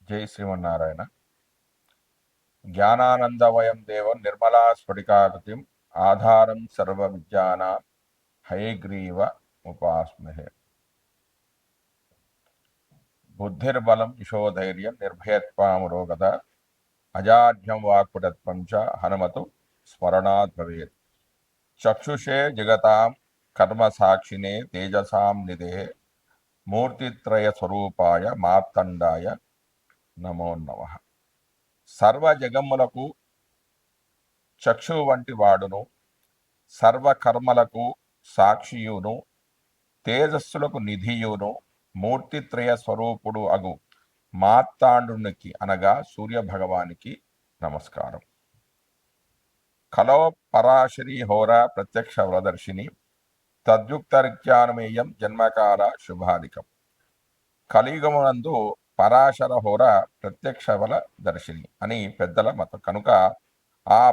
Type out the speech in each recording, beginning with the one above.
జై శ్రీమన్నారాయణ. జ్ఞానానందమయం దేవం నిర్మలా స్ఫటికాకృతిం ఆధారం సర్వ విద్యానాం హయగ్రీవ ఉపాస్మహే. బుద్ధిర్బలం యశోధైర్యం నిర్భయత్వామురోగత అజాఢ్యం వాక్పుటత్వం చ హనుమతు స్మరణాత్ భవేత్. చక్షుషే జగతాం కర్మ సాక్షినే తేజసాం నిధే మూర్తిత్రయ స్వరూపాయ మార్తండాయ నమో నమః. సర్వ జగమ్ములకు చక్షు వంటి వాడును, సర్వకర్మలకు సాక్షియును, తేజస్సులకు నిధియును, మూర్తిత్రయ స్వరూపుడు అగు మార్తాండునికి అనగా సూర్య భగవానికి నమస్కారం. కలో పరాశరి హోర ప్రత్యక్ష వరదర్శిని తద్యుక్తరిత్యానుమేయం జన్మకాల శుభాధికం. కలియుగమునందు పరాశర హోర ప్రత్యక్ష వల దర్శిని అని పెద్దల మతం కనుక ఆ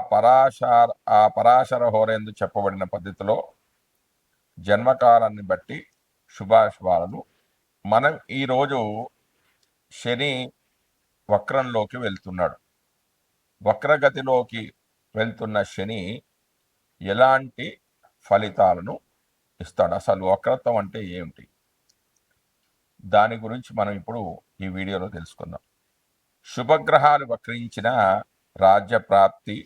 పరాశర హోరేందు చెప్పబడిన పద్ధతిలో జన్మకాలాన్ని బట్టి శుభాశుభాలను మనం ఈరోజు శని వక్రంలోకి వెళ్తున్నాడు. వక్రగతిలోకి వెళ్తున్న శని ఎలాంటి ఫలితాలను ఇస్తాడు, అసలు వక్రత్వం అంటే ఏమిటి, దాని గురించి మనం ఇప్పుడు ఈ వీడియోలో తెలుసుకుందాం. శుభగ్రహాలు వక్రించిన రాజ్యప్రాప్తి,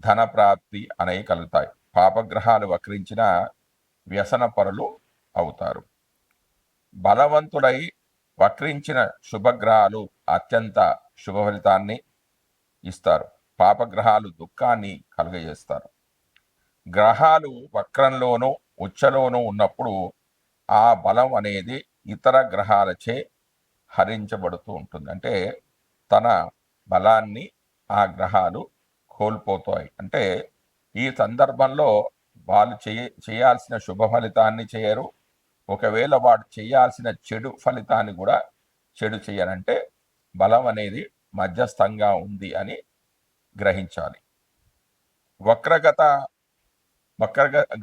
ధనప్రాప్తి అనేవి కలుగుతాయి. పాపగ్రహాలు వక్రించిన వ్యసన పరులు అవుతారు. బలవంతుడై వక్రించిన శుభగ్రహాలు అత్యంత శుభ ఫలితాన్ని ఇస్తారు. పాపగ్రహాలు దుఃఖాన్ని కలుగజేస్తారు. గ్రహాలు వక్రంలోనూ ఉచ్చలోనూ ఉన్నప్పుడు ఆ బలం అనేది ఇతర గ్రహాలచే హరించబడుతూ ఉంటుంది. అంటే తన బలాన్ని ఆ గ్రహాలు కోల్పోతాయి. అంటే ఈ సందర్భంలో వాళ్ళు చేయాల్సిన శుభ ఫలితాన్ని చేయరు. ఒకవేళ వాడు చేయాల్సిన చెడు ఫలితాన్ని కూడా చెడు చేయనంటే బలం అనేది మధ్యస్థంగా ఉంది అని గ్రహించాలి. వక్ర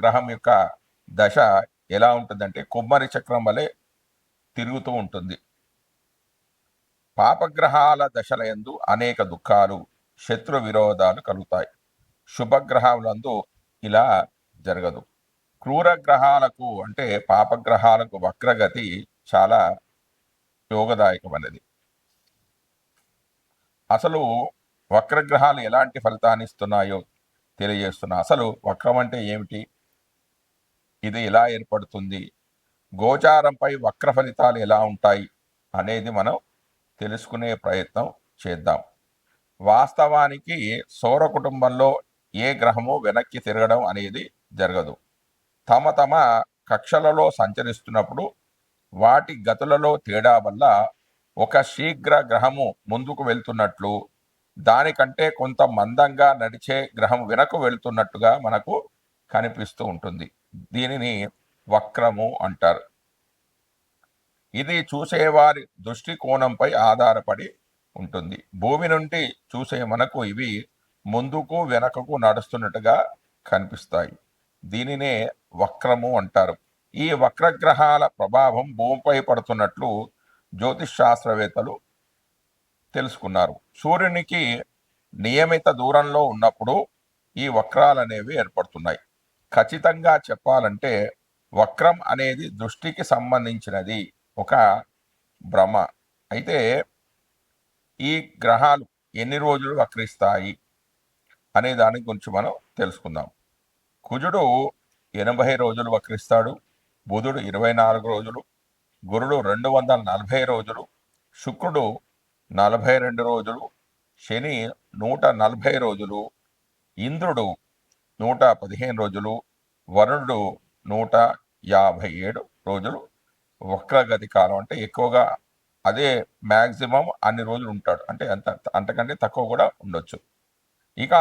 గ్రహం యొక్క దశ ఎలా ఉంటుందంటే కొమ్మరి చక్రం వలె తిరుగుతూ ఉంటుంది. పాపగ్రహాల దశల యందు అనేక దుఃఖాలు, శత్రు విరోధాలు కలుగుతాయి. శుభగ్రహాలందు ఇలా జరగదు. క్రూర గ్రహాలకు అంటే పాపగ్రహాలకు వక్రగతి చాలా యోగదాయకమైనది. అసలు వక్రగ్రహాలు ఎలాంటి ఫలితాన్ని ఇస్తున్నాయో తెలియజేస్తున్నా. అసలు వక్రం అంటే ఏమిటి, ఇది ఎలా ఏర్పడుతుంది, గోచారంపై వక్ర ఫలితాలు ఎలా ఉంటాయి అనేది మనం తెలుసుకునే ప్రయత్నం చేద్దాం. వాస్తవానికి సౌర కుటుంబంలో ఏ గ్రహము వెనక్కి తిరగడం అనేది జరగదు. తమ కక్షలలో సంచరిస్తున్నప్పుడు వాటి గతులలో తేడా వల్ల ఒక శీఘ్ర గ్రహము ముందుకు వెళ్తున్నట్లు, దానికంటే కొంత మందంగా నడిచే గ్రహం వెనక్కు వెళ్తున్నట్టుగా మనకు కనిపిస్తూ ఉంటుంది. దీనిని వక్రము అంటారు. ఇది చూసేవారి దృష్టికోణంపై ఆధారపడి ఉంటుంది. భూమి నుండి చూసే మనకు ఇవి ముందుకు వెనకకు నడుస్తున్నట్టుగా కనిపిస్తాయి. దీనినే వక్రము అంటారు. ఈ వక్రగ్రహాల ప్రభావం భూమిపై పడుతున్నట్లు జ్యోతిష్ శాస్త్రవేత్తలు తెలుసుకున్నారు. సూర్యునికి నియమిత దూరంలో ఉన్నప్పుడు ఈ వక్రాలు అనేవి ఏర్పడుతున్నాయి. ఖచ్చితంగా చెప్పాలంటే వక్రం అనేది దృష్టికి సంబంధించినది, ఒక భ్రమ. అయితే ఈ గ్రహాలు ఎన్ని రోజులు వక్రిస్తాయి అనే దాని గురించి మనం తెలుసుకుందాం. కుజుడు 80 రోజులు వక్రిస్తాడు, బుధుడు 24 రోజులు, గురుడు 240 రోజులు, శుక్రుడు 42 రోజులు, శని 140 రోజులు, ఇంద్రుడు 115 రోజులు, వరుణుడు 157 రోజులు వక్రగతి కాలం. అంటే ఎక్కువగా అదే మ్యాక్సిమం అన్ని రోజులు ఉంటాడు. అంటే అంతకంటే తక్కువ కూడా ఉండొచ్చు. ఇక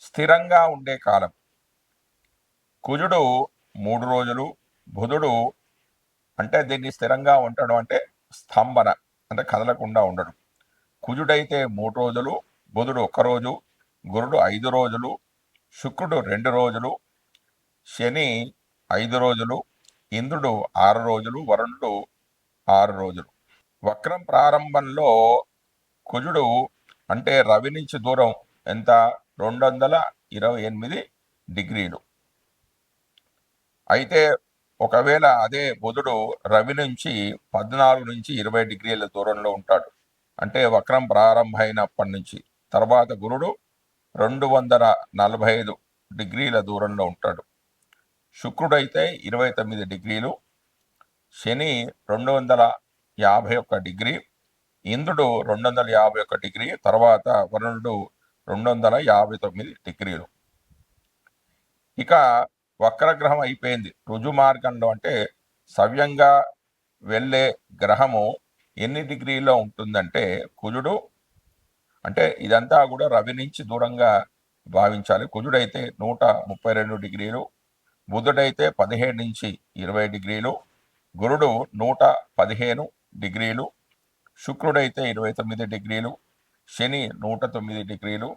స్థిరంగా ఉండే కాలం కుజుడు 3 రోజులు, బుధుడు అంటే దీన్ని స్థిరంగా ఉండడం అంటే స్తంభన, అంటే కదలకుండా ఉండడం. కుజుడైతే 3 రోజులు, బుధుడు 1 రోజు, గురుడు 5 రోజులు, శుక్రుడు 2 రోజులు, శని 5 రోజులు, ఇంద్రుడు 6 రోజులు, వరుణుడు 6 రోజులు. వక్రం ప్రారంభంలో కుజుడు అంటే రవి నుంచి దూరం ఎంత? 228 డిగ్రీలు. అయితే ఒకవేళ అదే బుధుడు రవి నుంచి 14 నుంచి 20 డిగ్రీల దూరంలో ఉంటాడు. అంటే వక్రం ప్రారంభమైనప్పటి నుంచి. తర్వాత గురుడు 245 డిగ్రీల దూరంలో ఉంటాడు. శుక్రుడైతే 29 డిగ్రీలు, శని 251 డిగ్రీ, ఇంద్రుడు 251 డిగ్రీ, తర్వాత వరుణుడు 259 డిగ్రీలు. ఇక వక్రగ్రహం అయిపోయింది. రుజు మార్గంలో అంటే సవ్యంగా వెళ్ళే గ్రహము ఎన్ని డిగ్రీలో ఉంటుందంటే కుజుడు అంటే ఇదంతా కూడా రవి నుంచి దూరంగా భావించాలి. కుజుడైతే 132 డిగ్రీలు, బుధుడైతే 17 నుంచి 20 డిగ్రీలు, గురుడు 115 డిగ్రీలు, శుక్రుడైతే 29 డిగ్రీలు, శని 109 డిగ్రీలు,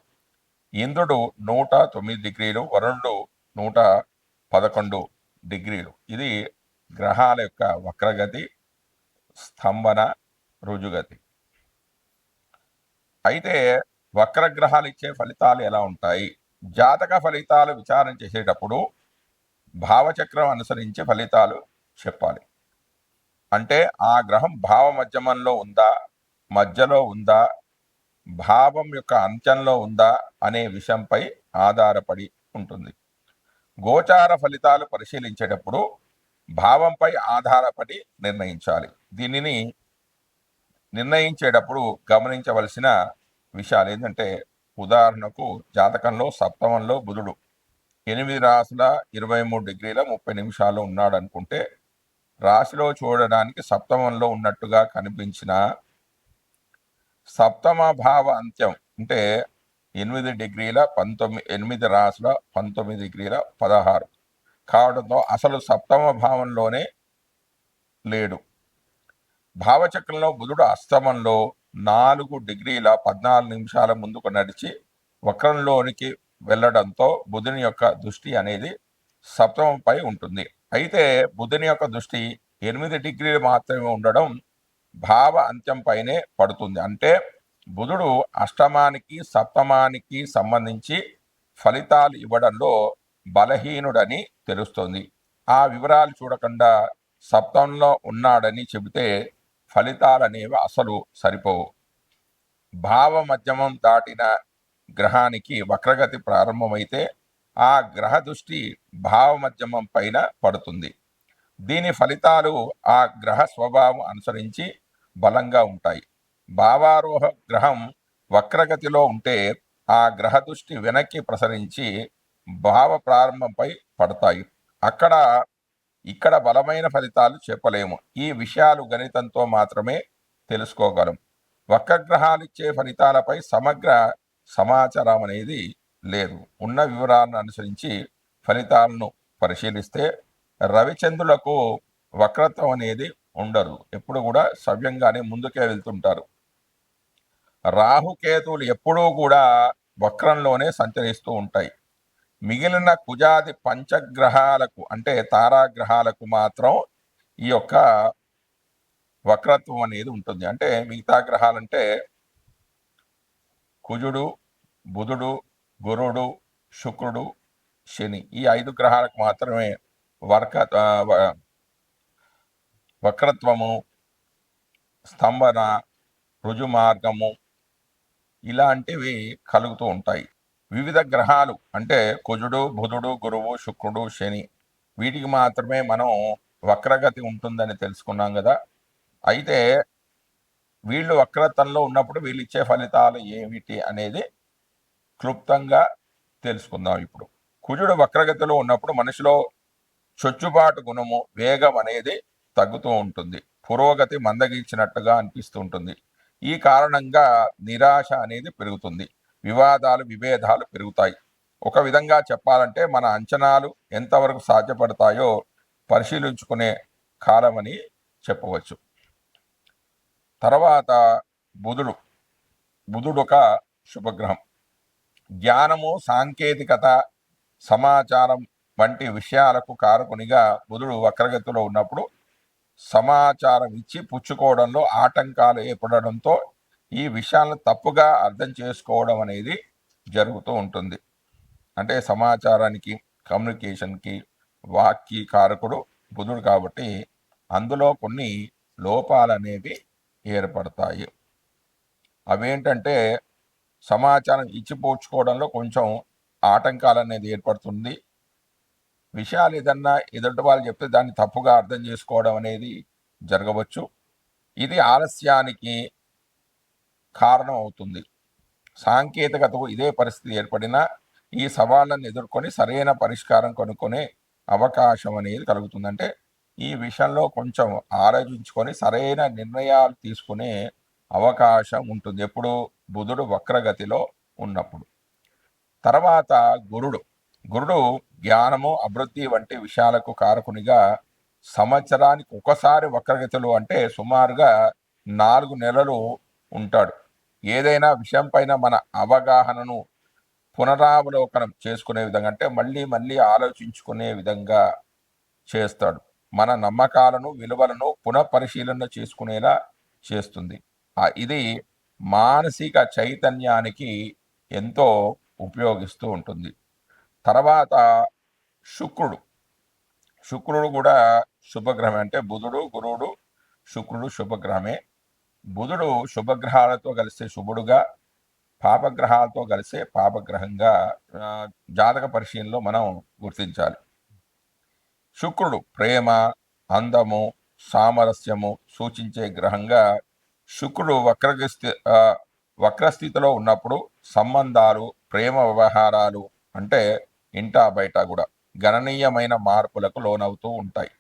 ఇంద్రుడు 109 డిగ్రీలు, వరుణుడు 111 డిగ్రీలు. ఇది గ్రహాల యొక్క వక్రగతి, స్తంభన, రుజుగతి. అయితే వక్రగ్రహాలు ఇచ్చే ఫలితాలు ఎలా ఉంటాయి? జాతక ఫలితాలు విచారణ చేసేటప్పుడు భావచక్రం అనుసరించి ఫలితాలు చెప్పాలి. అంటే ఆ గ్రహం భావ మధ్యమంలో ఉందా, మధ్యలో ఉందా, భావం యొక్క అంత్యంలో ఉందా అనే విషయంపై ఆధారపడి ఉంటుంది. గోచార ఫలితాలు పరిశీలించేటప్పుడు భావంపై ఆధారపడి నిర్ణయించాలి. దీనిని నిర్ణయించేటప్పుడు గమనించవలసిన విషయాలు ఏంటంటే, ఉదాహరణకు జాతకంలో సప్తమంలో బుధుడు 8 రాసుల 23 డిగ్రీల 30 నిమిషాలు ఉన్నాడు అనుకుంటే, రాశిలో చూడడానికి సప్తమంలో ఉన్నట్టుగా కనిపించిన సప్తమ భావ అంత్యం అంటే 8 డిగ్రీల 19 8 రాసుల 19 డిగ్రీల 16 కావడంతో అసలు సప్తమ భావంలోనే లేడు. భావచక్రంలో బుధుడు అస్తమంలో 4 డిగ్రీల 14 నిమిషాల ముందుకు నడిచి వక్రంలోనికి వెళ్ళడంతో బుధుని యొక్క దృష్టి అనేది సప్తమంపై ఉంటుంది. అయితే బుధుని యొక్క దృష్టి 8 డిగ్రీలు మాత్రమే ఉండడం భావ అంత్యంపైనే పడుతుంది. అంటే బుధుడు అష్టమానికి సప్తమానికి సంబంధించి ఫలితాలు ఇవ్వడంలో బలహీనుడని తెలుస్తుంది. ఆ వివరాలు చూడకుండా సప్తంలో ఉన్నాడని చెబితే ఫలితాలు అనేవి అసలు సరిపోవు. భావ మధ్యమం దాటిన గ్రహానికి వక్రగతి ప్రారంభమైతే ఆ గ్రహ దృష్టి భావ మధ్యమం పైన పడుతుంది. దీని ఫలితాలు ఆ గ్రహ స్వభావం అనుసరించి బలంగా ఉంటాయి. భావారోహ గ్రహం వక్రగతిలో ఉంటే ఆ గ్రహ దృష్టి వెనక్కి ప్రసరించి భావ ప్రారంభంపై పడతాయి. ఇక్కడ బలమైన ఫలితాలు చెప్పలేము. ఈ విషయాలు గణితంతో మాత్రమే తెలుసుకోగలం. వక్రగ్రహాలు ఇచ్చే ఫలితాలపై సమగ్ర సమాచారం అనేది లేదు. ఉన్న వివరాలను అనుసరించి ఫలితాలను పరిశీలిస్తే రవిచంద్రులకు వక్రత్వం అనేది ఉండదు. ఎప్పుడు కూడా సవ్యంగానే ముందుకే వెళ్తుంటారు. రాహుకేతువులు ఎప్పుడూ కూడా వక్రంలోనే సంచరిస్తూ ఉంటాయి. మిగిలిన కుజాది పంచగ్రహాలకు అంటే తారాగ్రహాలకు మాత్రం ఈ యొక్క వక్రత్వం అనేది ఉంటుంది. అంటే మిగతా గ్రహాలంటే కుజుడు, బుధుడు, గురుడు, శుక్రుడు, శని, ఈ 5 గ్రహాలకు మాత్రమే వక్రత్వము, స్తంభన, రుజు మార్గము ఇలాంటివి కలుగుతూ ఉంటాయి. వివిధ గ్రహాలు అంటే కుజుడు, బుధుడు, గురువు, శుక్రుడు, శని వీటికి మాత్రమే మనం వక్రగతి ఉంటుందని తెలుసుకున్నాం కదా. అయితే వీళ్ళు వక్రతంలో ఉన్నప్పుడు వీళ్ళు ఇచ్చే ఫలితాలు ఏమిటి అనేది క్లుప్తంగా తెలుసుకుందాం ఇప్పుడు. కుజుడు వక్రగతిలో ఉన్నప్పుడు మనిషిలో చొచ్చుబాటు గుణము, వేగం అనేది తగ్గుతూ ఉంటుంది. పురోగతి మందగించినట్టుగా అనిపిస్తూ ఉంటుంది. ఈ కారణంగా నిరాశ అనేది పెరుగుతుంది. వివాదాలు, విభేదాలు పెరుగుతాయి. ఒక విధంగా చెప్పాలంటే మన అంచనాలు ఎంతవరకు సాధ్యపడతాయో పరిశీలించుకునే కాలమని చెప్పవచ్చు. తర్వాత బుధుడు ఒక శుభగ్రహం. జ్ఞానము, సాంకేతికత, సమాచారం వంటి విషయాలకు కారకునిగా బుధుడు వక్రగతిలో ఉన్నప్పుడు సమాచారం ఇచ్చి పుచ్చుకోవడంలో ఆటంకాలు ఏర్పడడంతో ఈ విషయాలను తప్పుగా అర్థం చేసుకోవడం అనేది జరుగుతూ ఉంటుంది. అంటే సమాచారానికి, కమ్యూనికేషన్కి వాక్కి కారకుడు బుధుడు కాబట్టి అందులో కొన్ని లోపాలు అనేవి ఏర్పడతాయి. అవేంటంటే సమాచారం ఇచ్చిపుచ్చుకోవడంలో కొంచెం ఆటంకాలు అనేది ఏర్పడుతుంది. విషయాలు ఏదన్నా ఎదుటి వాళ్ళు చెప్తే దాన్ని తప్పుగా అర్థం చేసుకోవడం అనేది జరగవచ్చు. ఇది ఆలస్యానికి కారణం అవుతుంది. సాంకేతికతకు ఇదే పరిస్థితి ఏర్పడినా ఈ సవాళ్ళను ఎదుర్కొని సరైన పరిష్కారం కనుక్కునే అవకాశం అనేది కలుగుతుంది. అంటే ఈ విషయంలో కొంచెం ఆలోచించుకొని సరైన నిర్ణయాలు తీసుకునే అవకాశం ఉంటుంది ఎప్పుడు బుధుడు వక్రగతిలో ఉన్నప్పుడు. తర్వాత గురుడు జ్ఞానము, అభివృద్ధి వంటి విషయాలకు కారకునిగా సంవత్సరానికి ఒకసారి వక్రగతిలో అంటే సుమారుగా 4 నెలలు ఉంటాడు. ఏదైనా విషయం పైన మన అవగాహనను పునరావలోకనం చేసుకునే విధంగా అంటే మళ్ళీ మళ్ళీ ఆలోచించుకునే విధంగా చేస్తాడు. మన నమ్మకాలను, విలువలను పునఃపరిశీలన చేసుకునేలా చేస్తుంది. ఇది మానసిక చైతన్యానికి ఎంతో ఉపయోగిస్తూ ఉంటుంది. తర్వాత శుక్రుడు కూడా శుభగ్రహమే. అంటే బుధుడు, గురువుడు, శుక్రుడు శుభగ్రహమే. బుధుడు శుభగ్రహాలతో కలిస్తే శుభుడుగా, పాపగ్రహాలతో కలిసే పాపగ్రహంగా జాతక పరిశీలనలో మనం గుర్తించాలి. శుక్రుడు ప్రేమ, అందము, సామరస్యము సూచించే గ్రహంగా శుక్రుడు వక్రస్థితిలో ఉన్నప్పుడు సంబంధాలు, ప్రేమ వ్యవహారాలు అంటే ఇంటా బయట కూడా గణనీయమైన మార్పులకు లోనవుతూ ఉంటాయి.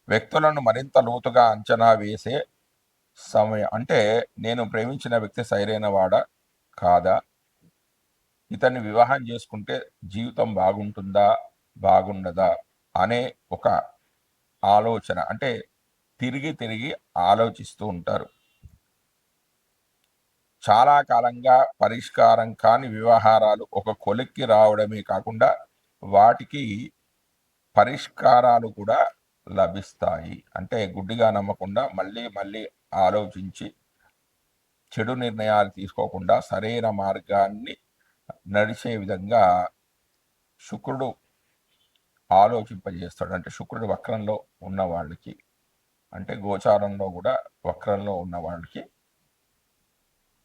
వ్యక్తులను మరింత లోతుగా అంచనా వేసే సమయం. అంటే నేను ప్రేమించిన వ్యక్తి సరైన వాడా కాదా, ఇతన్ని వివాహం చేసుకుంటే జీవితం బాగుంటుందా బాగుండదా అనే ఒక ఆలోచన. అంటే తిరిగి ఆలోచిస్తూ ఉంటారు. చాలా కాలంగా పరిష్కారం కాని వ్యవహారాలు ఒక కొలిక్కి రావడమే కాకుండా వాటికి పరిష్కారాలు కూడా లభిస్తాయి. అంటే గుడ్డిగా నమ్మకుండా మళ్ళీ ఆలోచించి చెడు నిర్ణయాలు తీసుకోకుండా సరైన మార్గాన్ని నడిచే విధంగా శుక్రుడు ఆలోచింపజేస్తాడు. అంటే శుక్రుడు వక్రంలో ఉన్న వాళ్ళకి, అంటే గోచారంలో కూడా వక్రంలో ఉన్న వాళ్ళకి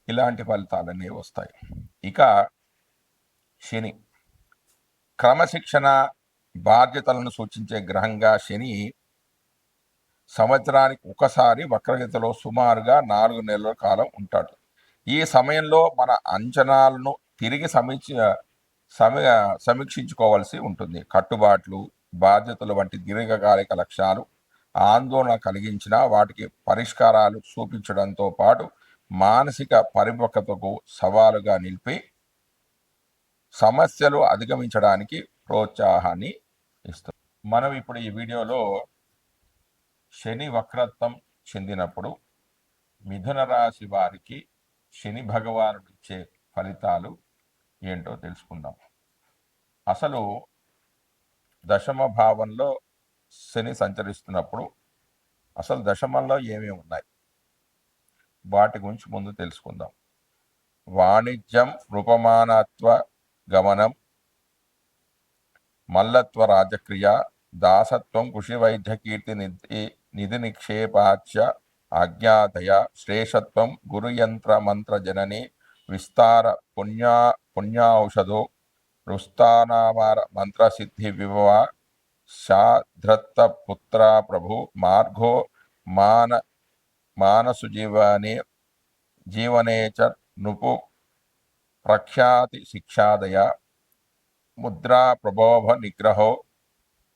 ఇలాంటి ఫలితాలన్నీ వస్తాయి. ఇక శని క్రమశిక్షణ, బాధ్యతలను సూచించే గ్రహంగా శని సంవత్సరానికి ఒకసారి వక్రగతిలో సుమారుగా 4 నెలల కాలం ఉంటాడు. ఈ సమయంలో మన అంచనాలను తిరిగి సమీక్షించుకోవాల్సి ఉంటుంది. కట్టుబాట్లు, బాధ్యతలు వంటి దీర్ఘకాలిక లక్ష్యాలు ఆందోళన కలిగించిన వాటికి పరిష్కారాలు చూపించడంతో పాటు మానసిక పరిపక్వతకు సవాలుగా నిలిపి సమస్యలు అధిగమించడానికి ప్రోత్సాహాన్ని ఇస్తుంది. మనం ఇప్పుడు ఈ వీడియోలో శని వక్రత్వం చెందినప్పుడు మిథున రాశి వారికి శని భగవానుడు ఇచ్చే ఫలితాలు ఏంటో తెలుసుకుందాం. అసలు దశమ భావంలో శని సంచరిస్తున్నప్పుడు అసలు దశమంలో ఏమేమి ఉన్నాయి వాటి గురించి ముందు తెలుసుకుందాం. వాణిజ్యం, రూపమానత్వ గమనం, మల్లత్వ రాజక్రియ, దాసత్వం, కృషి వైద్య కీర్తి నిధి నిక్షేపాచ ఆజ్ఞాతయ, శ్రేషత్వం, గురుయంత్ర మంత్ర జనని, విస్తార పుణ్యాఔషధో, రుస్తానామార మంత్రసిద్ధి విభవ, శాధ్రత్త పుత్ర ప్రభు, మార్గో మానసు జీవనే చ నృపు ప్రఖ్యాతి శిక్షాదయ, ముద్రా ప్రభోభ నిగ్రహో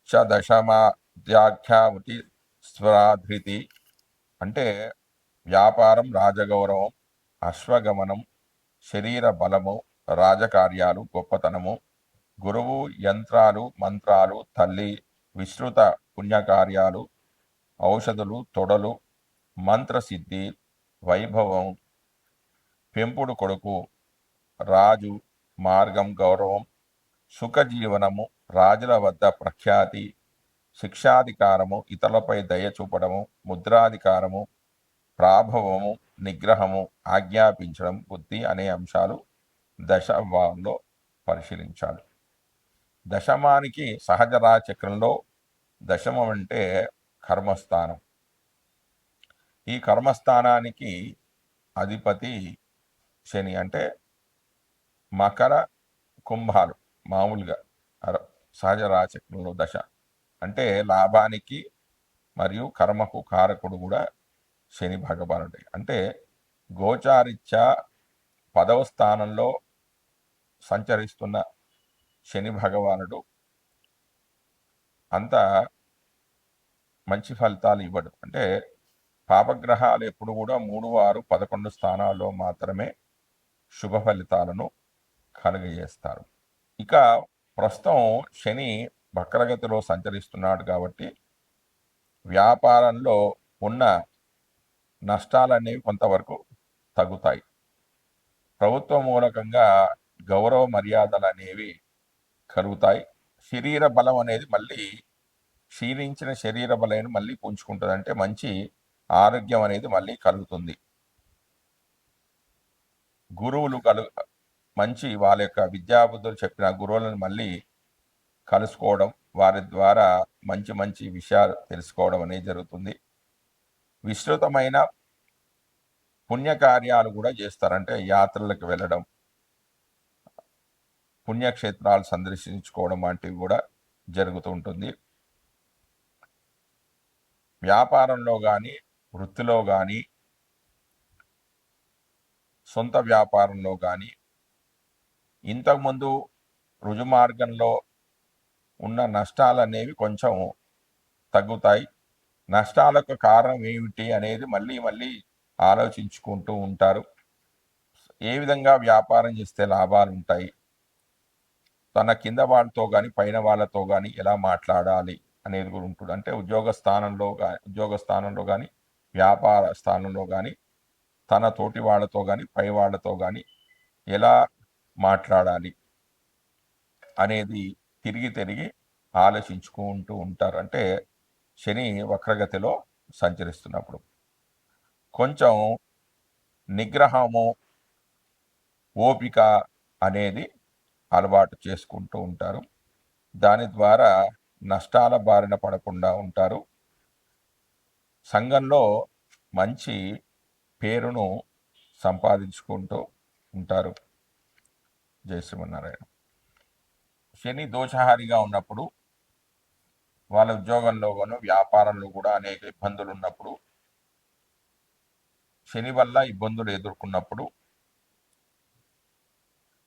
చ దశమాధ్యాఖ్యాముతి స్వరాధృతి. అంటే వ్యాపారం, రాజగౌరవం, అశ్వగమనం, శరీర బలము, రాజకార్యాలు, గొప్పతనము, గురువు, యంత్రాలు, మంత్రాలు, తల్లి, విస్తృత పుణ్యకార్యాలు, ఔషధులు, తొడలు, మంత్రసిద్ధి, వైభవం, పెంపుడు కొడుకు, రాజు, మార్గం, గౌరవం, సుఖజీవనము, రాజుల వద్ద ప్రఖ్యాతి, శిక్షాధికారము, ఇతరులపై దయ చూపడము, ముద్రాధికారము, ప్రాభవము, నిగ్రహము, ఆజ్ఞాపించడం, బుద్ధి అనే అంశాలు దశభావంలో పరిశీలించాలి. దశమానికి సహజ రాచక్రంలో దశమం అంటే కర్మస్థానం. ఈ కర్మస్థానానికి అధిపతి శని. అంటే మకర కుంభాలు మామూలుగా సహజ రాచక్రంలో దశ అంటే లాభానికి మరియు కర్మకు కారకుడు కూడా శని భగవానుడే. అంటే గోచారిత్యా 10వ స్థానంలో సంచరిస్తున్న శని భగవానుడు అంత మంచి ఫలితాలు ఇవ్వడు. అంటే పాపగ్రహాలు ఎప్పుడు కూడా 3, 6, 11 స్థానాల్లో మాత్రమే శుభ ఫలితాలను కలుగజేస్తారు. ఇక ప్రస్తుతం శని వక్రగతిలో సంచరిస్తున్నాడు కాబట్టి వ్యాపారంలో ఉన్న నష్టాలనేవి కొంతవరకు తగ్గుతాయి. ప్రభుత్వ మూలకంగా గౌరవ మర్యాదలు అనేవి కలుగుతాయి. శరీర బలం అనేది మళ్ళీ క్షీణించిన శరీర బలాన్ని మళ్ళీ పుంజుకుంటుంది. అంటే మంచి ఆరోగ్యం అనేది మళ్ళీ కలుగుతుంది. గురువులు మంచి వాళ్ళ యొక్క విద్యాబుద్ధులు చెప్పిన గురువులను మళ్ళీ కలుసుకోవడం, వారి ద్వారా మంచి మంచి విషయాలు తెలుసుకోవడం అనేది జరుగుతుంది. విస్తృతమైన పుణ్యకార్యాలు కూడా చేస్తారంటే యాత్రలకు వెళ్ళడం, పుణ్యక్షేత్రాలు సందర్శించుకోవడం వంటివి కూడా జరుగుతూ ఉంటుంది. వ్యాపారంలో కానీ, వృత్తిలో కానీ, సొంత వ్యాపారంలో కానీ ఇంతకుముందు రుజుమార్గంలో ఉన్న నష్టాలు అనేవి కొంచెం తగ్గుతాయి. నష్టాలకు కారణం ఏమిటి అనేది మళ్ళీ మళ్ళీ ఆలోచించుకుంటూ ఉంటారు. ఏ విధంగా వ్యాపారం చేస్తే లాభాలు ఉంటాయి, తన కింద వాళ్ళతో కానీ పైన వాళ్ళతో కానీ ఎలా మాట్లాడాలి అనేది కూడా ఉంటుంది. అంటే ఉద్యోగ స్థానంలో కానీ వ్యాపార స్థానంలో కానీ తన తోటి వాళ్ళతో కానీ పై వాళ్ళతో కానీ ఎలా మాట్లాడాలి అనేది తిరిగి ఆలోచించుకుంటూ ఉంటారు. అంటే శని వక్రగతిలో సంచరిస్తున్నప్పుడు కొంచెం నిగ్రహము, ఓపిక అనేది అలవాటు చేసుకుంటూ ఉంటారు. దాని ద్వారా నష్టాల బారిన పడకుండా ఉంటారు. సంఘంలో మంచి పేరును సంపాదించుకుంటూ ఉంటారు. జై శ్రీమన్నారాయణ. శని దోషహారిగా ఉన్నప్పుడు వాళ్ళ ఉద్యోగంలోనూ వ్యాపారంలో కూడా అనేక ఇబ్బందులు ఉన్నప్పుడు, శని వల్ల ఇబ్బందులు ఎదుర్కొన్నప్పుడు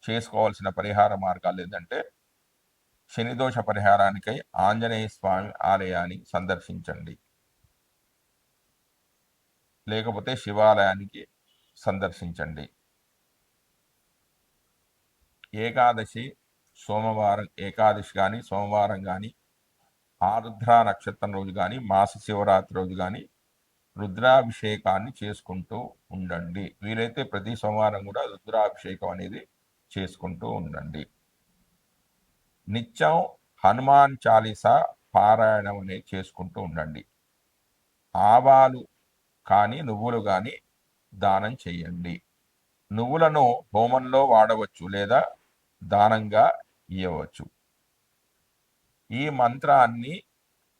చేసుకోవాల్సిన పరిహార మార్గాలు ఏంటంటే శని దోష పరిహారానికై ఆంజనేయ స్వామి ఆలయాన్ని సందర్శించండి, లేకపోతే శివాలయానికి సందర్శించండి. ఏకాదశి సోమవారం ఏకాదశి కానీ సోమవారం కానీ ఆరుద్ర నక్షత్రం రోజు కానీ మాస శివరాత్రి రోజు కానీ రుద్రాభిషేకాన్ని చేసుకుంటూ ఉండండి. వీలైతే ప్రతి సోమవారం కూడా రుద్రాభిషేకం అనేది చేసుకుంటూ ఉండండి. నిత్యం హనుమాన్ చాలీసా పారాయణం అనేది చేసుకుంటూ ఉండండి. ఆవాలు కానీ నువ్వులు కానీ దానం చేయండి. నువ్వులను హోమంలో వాడవచ్చు లేదా దానంగా ఇవ్వవచ్చు. ఈ మంత్రాన్ని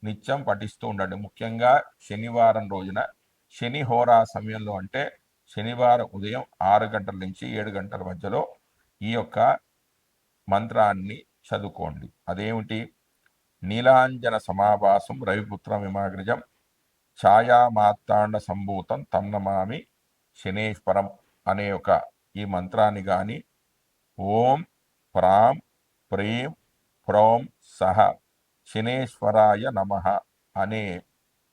నిత్యం పఠిస్తూ ఉండండి. ముఖ్యంగా శనివారం రోజున శని హోరా సమయంలో అంటే శనివారం ఉదయం 6 గంటల నుంచి 7 గంటల మధ్యలో ఈ యొక్క మంత్రాన్ని చదువుకోండి. అదేమిటి? నీలాంజన సమాభాసం రవిపుత్రమిమాగ్రజం ఛాయామాత్తాండ సంభూతం తన్నమామి శనేశ్వరం అనే ఒక ఈ మంత్రాన్ని కానీ ఓం ప్రాం ప్రీం ప్రోం సహ శనేశ్వరాయ నమః అనే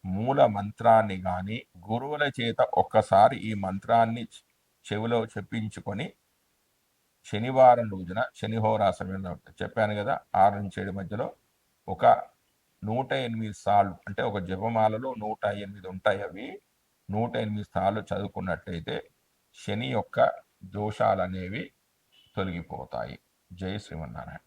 మూల మంత్రాన్ని కానీ గురువుల చేత ఒక్కసారి ఈ మంత్రాన్ని చెవిలో చెప్పించుకొని శనివారం రోజున శనిహోరా సమయంలో చెప్పాను కదా 6 నుంచి 7 మధ్యలో ఒక 108 సార్లు, అంటే ఒక జపమాలలో 108 ఉంటాయి, అవి 108 సార్లు చదువుకున్నట్టయితే శని యొక్క దోషాలు అనేవి తొలగిపోతాయి. జై శ్రీమన్నారాయణ.